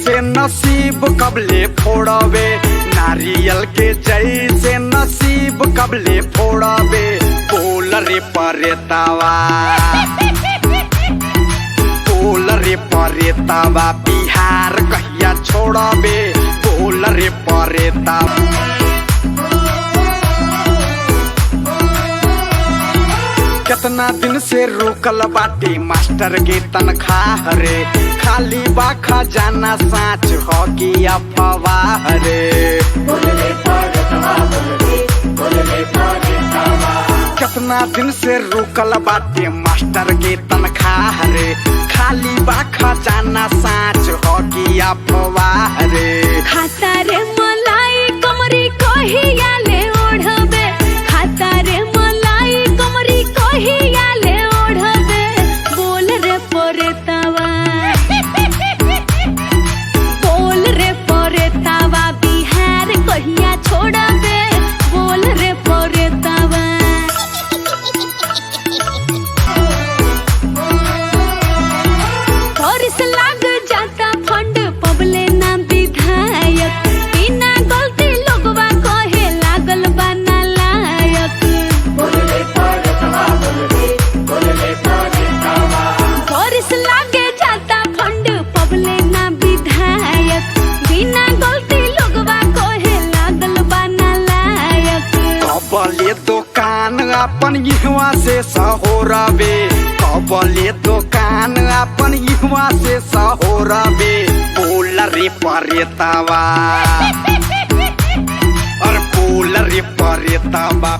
जैसे नसीब कबले फोड़ावे, नारियल के जैसे नसीब कबले फोड़ावे। बोल रे परेतावा, बोल रे परेतावा, बिहार कहिया छोड़ावे। बोल रे परेतावा। कितना दिन से रुकल बाटे मास्टर के तनख्वाह रे, खाली बा खजाना साँच हो कि अफवाह रे। कितना दिन से रुकल बाटे मास्टर के तनख्वाह रे, खाली बा खजाना साँच हो कि अफवाह रे। खाता रे मलाई कमरी कहिया ले ओढ़बे, खाता रे मलाई कमरी कहिया ले ओढ़बे। बोल रे परेतावा, बोल रे परेतावा, बिहार कहिया छोड़बे। बोल रे परेतावा। फरिस लाग जाता फंड पबले ना विधायक, बिना गलती लोगवा कहे लागल बा नालायक। फरिस लागे जाता फंड पबले ना विधायक, बिना गलती लोगवा कहे लागल बा नालायक। कबले दुकान अपन इहवा से सहोराबे, कबले दुकान अपन इहवा से सहोराबे। बोल रे परेतावा, और बोल रे परेतावा।